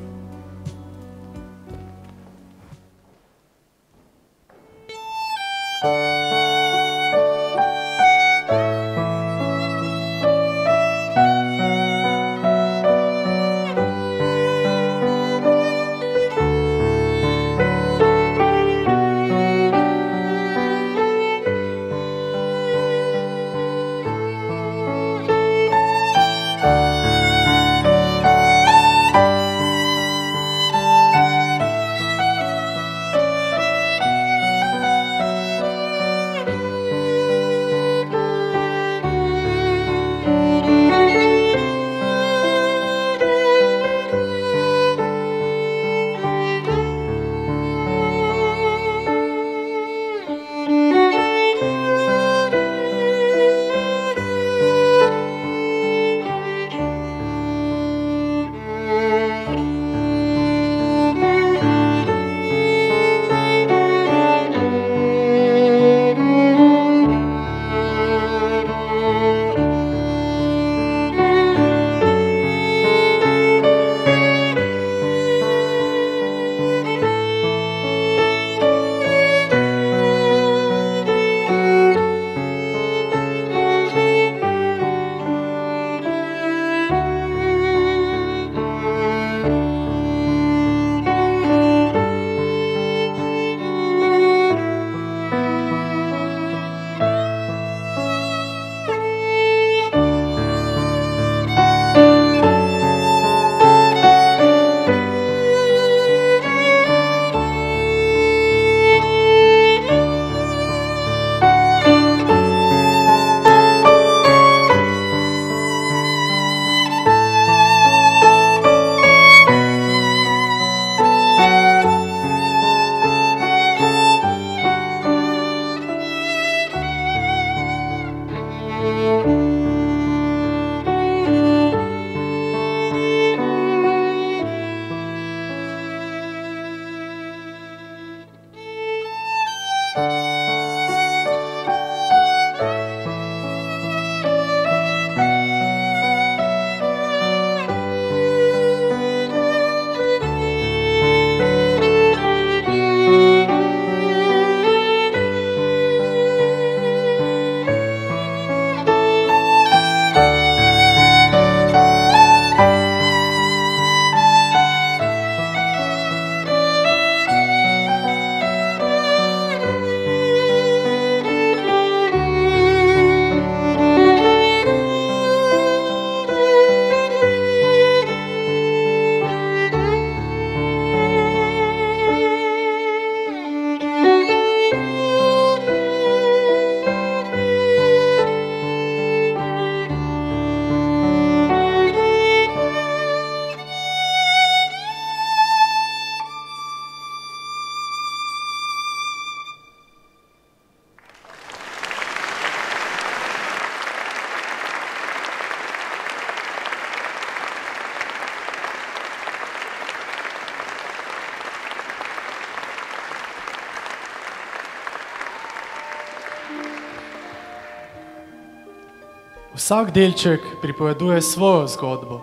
S10: Vsak delček pripoveduje svojo zgodbo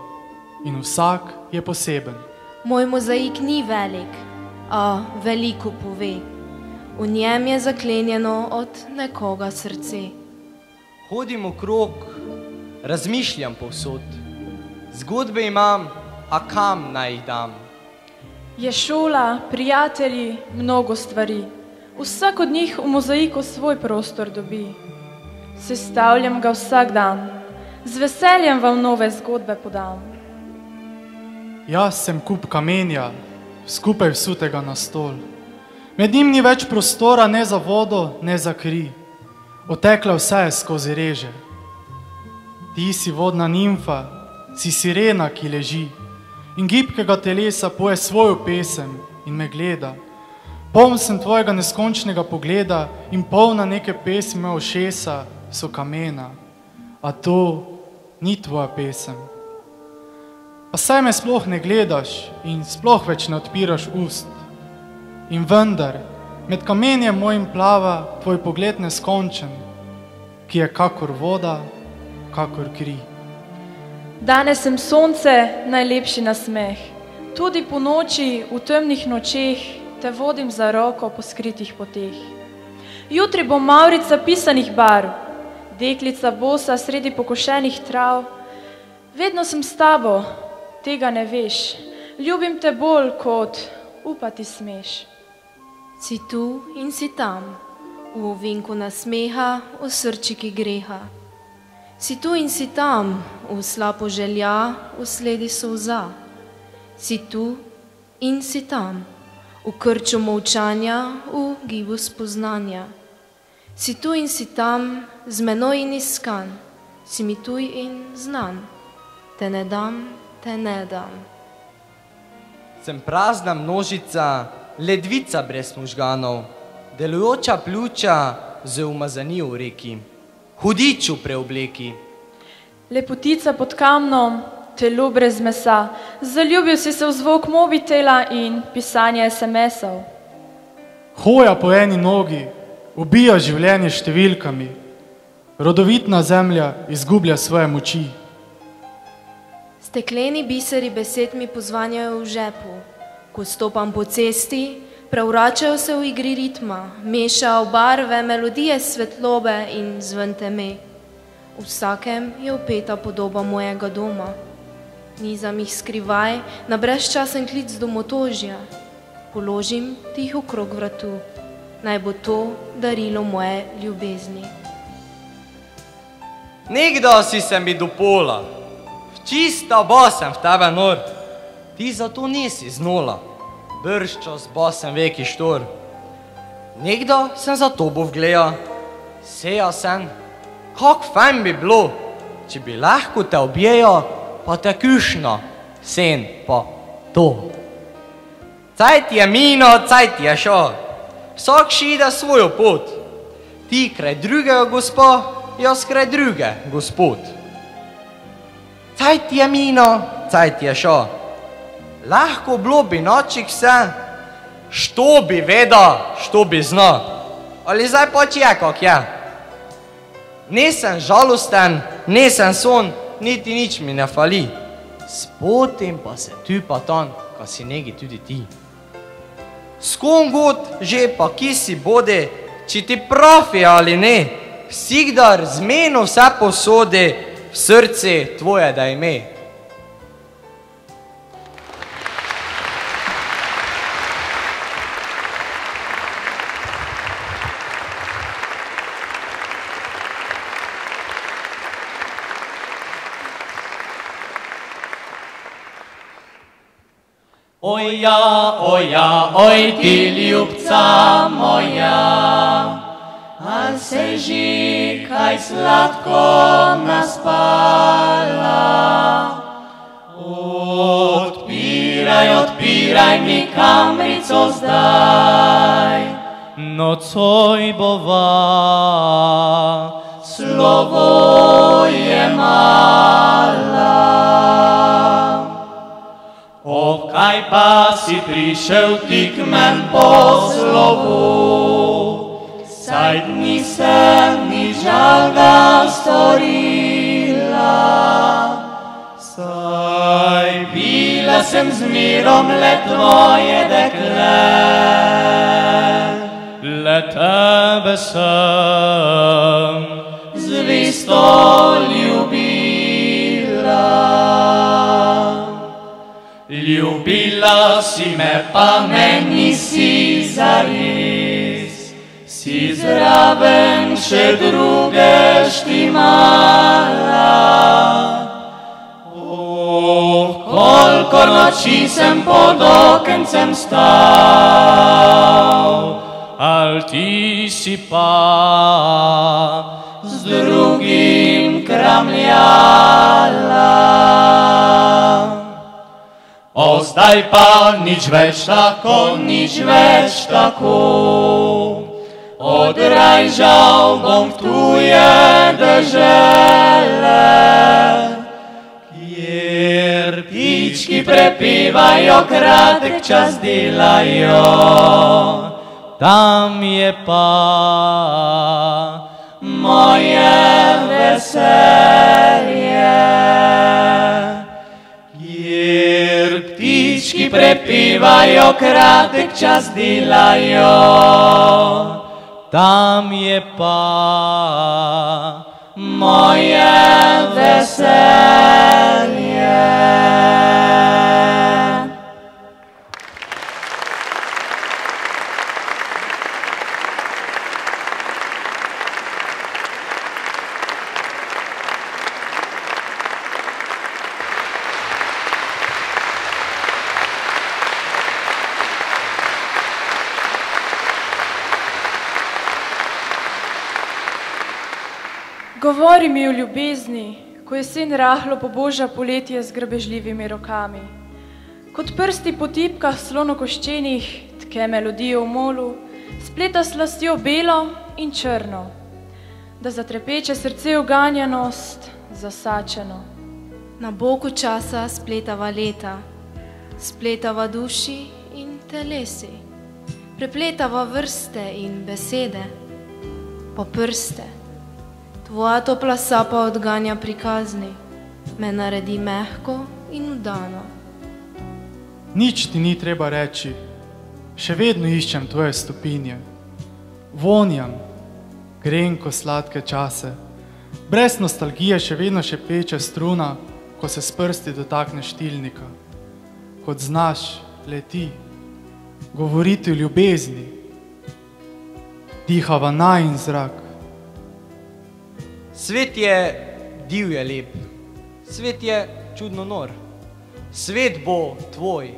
S10: in vsak je poseben.
S8: Moj mozaik ni velik, a veliko pove. V njem je zaklenjeno od nekoga srce.
S11: Hodim okrog, razmišljam povsod. Zgodbe imam, a kam naj jih dam?
S12: Je šola, prijatelji, mnogo stvari. Vsak od njih v mozaiku svoj prostor dobi. Sestavljam ga vsak dan, z veseljem vam nove zgodbe podam.
S10: Jaz sem kup kamenja, skupaj vsutega na stol. Med njim ni več prostora ne za vodo, ne za kri. Otekla vse skozi reže. Ti si vodna nimfa, si sirena, ki leži in gibkega telesa poje svojo pesem in me gleda. Poln sem tvojega neskončnega pogleda in polna neke pesmi ušesa so kamena, a to ni tvoja pesem. Pa saj me sploh ne gledaš in sploh več ne odpiraš ust. In vendar, med kamenjem mojim plava tvoj pogled neskončen, ki je kakor voda, kakor kri.
S12: Danes sem sonce, najlepši nasmeh. Tudi po noči, v temnih nočeh, te vodim za roko po skritih poteh. Jutri bo mavrica pisanih barv, deklica bosa sredi pokošenih trav. Vedno sem s tabo, tega ne veš. Ljubim te bolj, kot upati smeš.
S8: Si tu in si tam, v ovinku nasmeha, v srčiki greha. Si tu in si tam, v slapo želja, v sledi solza. Si tu in si tam, v krču molčanja, v gibu spoznanja. Si tu in si tam, z menoj in iskan, si mi tuj in znan. Te ne dam, te ne dam.
S11: Sem prazna množica, ledvica brez možganov, delujoča pljuča z umazanijo v reki, hudič v preobleki.
S12: Lepotica pod kamnom, telo brez mesa, zaljubil si se v zvok mobitela in pisanje SMS-ov.
S10: Hoja po eni nogi, ubija življenje številkami, rodovitna zemlja izgublja svoje moči.
S8: Stekleni biseri besed mi pozvanjajo v žepu. Ko stopam po cesti, prevračajo se v igri ritma, mešajo barve, melodije svetlobe in zven teme. V vsakem je upeta podoba mojega doma. Nizam jih skrivaj na brezčasen klic domotožja. Položim ti jih okrog vratu. Naj bo to darilo moje ljubezni.
S11: Nekdo si se mi do pola, čisto bosem v tebe nor. Ti zato nisi znola, brščas bosem veki štor. Nekdo sem za tobo vgleja, seja sem, kak fajn bi bilo, če bi lahko te objejo, pa te kušno, sen pa to. Cajt je mino, cajt je šo, vsak šida svojo pot. Ti kraj drugega gospa, jaz kraj druge gospod. Cajt je mino, cajt je šo, lahko bilo bi nočik vse, što bi veda, što bi zna, ali zdaj pač je, kak je. Nisem žalosten, nisem son, niti nič mi ne fali. Spotim pa se tu pa tam, ka si negi tudi ti. S kom god že pa ki si bodi, či ti pravi ali ne, vsikdar z meno vse posodi, v srci tvoje da ime.
S1: Oja, oj ti ljubca moja, a se že kaj sladko naspala. Odpiraj mi kamrico zdaj, nocoj bova, slovo je mala. Kaj pa si prišel ti k men po slovu, saj nisem ni žal ga storil. da sem z mirom le tvoje dekle. Le tebe sem zvesto ljubila. Ljubila si me, pa me nisi zares, si zraven še druge štimala. Kolikor noči sem pod okencem stal, al ti si pa z drugim kramljala. O, zdaj pa nič več tako, nič več tako, odrajžal bom v tuje dežele, kjer ptički prepevajo, kratek čas delajo, tam je pa moje veselje. Kjer ptički prepevajo, kratek čas delajo, tam je pa moje veselje.
S12: Govori mi o ljubezni, ko jesen rahlo poboža poletje z grabežljivimi rokami. Kot prsti po tipkah slonokoščenih tke melodijo v molu, spleta slastjo belo in črno, da zatrepeče srce uganjanost zasačeno.
S8: Na boku časa spletava leta, spletava duši in telesi, prepletava vrste in besede, po prste. Tvoja topla sapa odganja prikazni, me naredi mehko in vdano.
S10: Nič ti ni treba reči, še vedno iščem tvoje stopinje. Vonjam, grenko sladke čase, brez nostalgije še vedno šepeče struna, ko se s prsti dotakne štilnika. Kot znaš, leti, govoriti o ljubezni, dihava najin zrak.
S11: Svet je divje lep, svet je čudno nor, svet bo tvoj.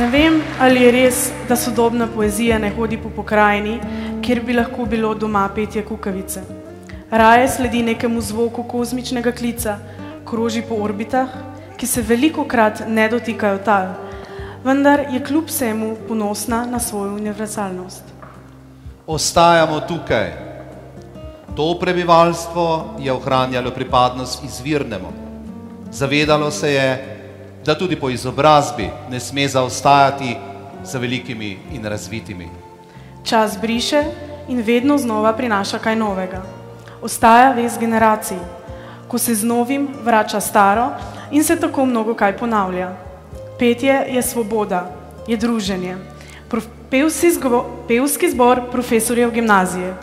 S3: Ne vem, ali je res, da sodobna poezija ne hodi po pokrajini, kjer bi lahko bilo doma petje kukavice. Raje sledi nekemu zvoku kozmičnega klica, kroži po orbitah, ki se velikokrat ne dotikajo tal, vendar je kljub vsemu ponosna na svojo univerzalnost.
S2: Ostajamo tukaj. To prebivalstvo je ohranjalo pripadnost izvirnemu. Zavedalo se je, da tudi po izobrazbi ne sme zaostajati za velikimi in razvitimi.
S3: Čas briše in vedno znova prinaša kaj novega. Ostaja vez generacij, ko se z novim vrača staro in se tako mnogo kaj ponavlja. Petje je svoboda, je druženje. Pevski zbor profesorjev gimnazije.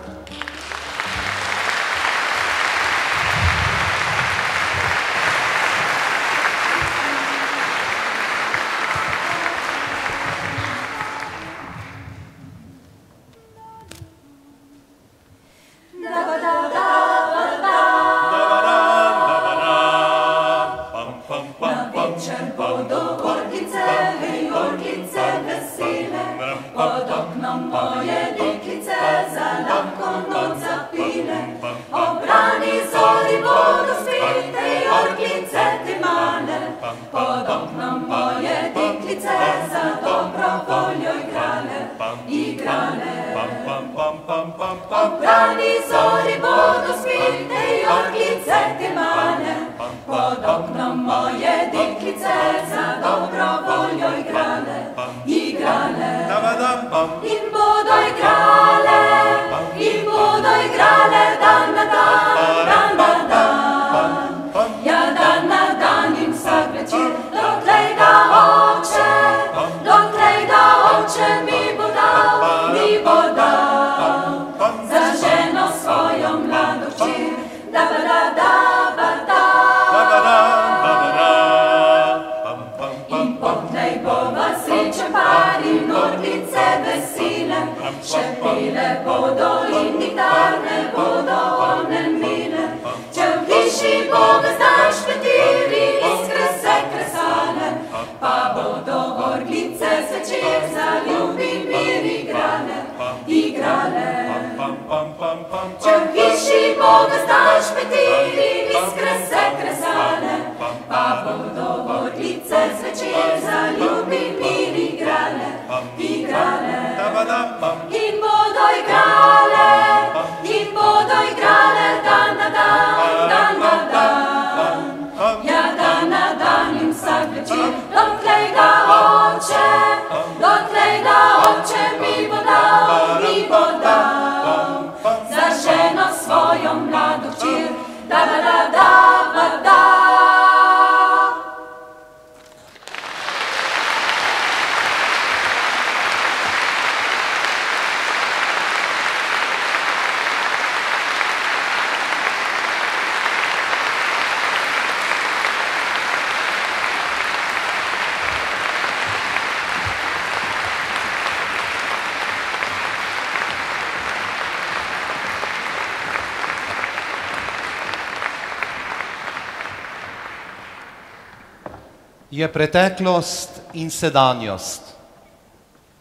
S2: Je preteklost in sedanjost,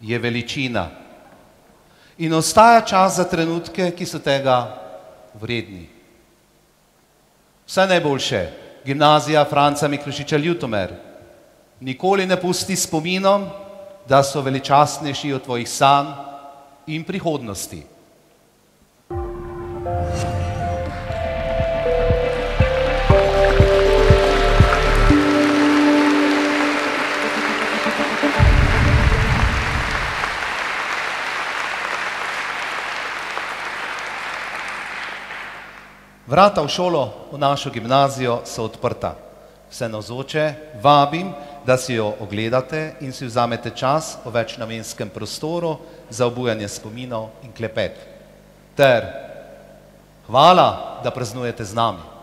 S2: je veličina in ostaja čas za trenutke, ki so tega vredni. Vse najboljše, gimnazija Franca Miklošiča Ljutomer, nikoli ne pusti spominom, da so veličastnejši od tvojih sanj in prihodnosti. Vrata v šolo, v našo gimnazijo so odprta. Vse navzoče vabim, da si jo ogledate in si vzamete čas v večnamenskem prostoru za obujanje spominov in klepet. Ter hvala, da praznujete z nami.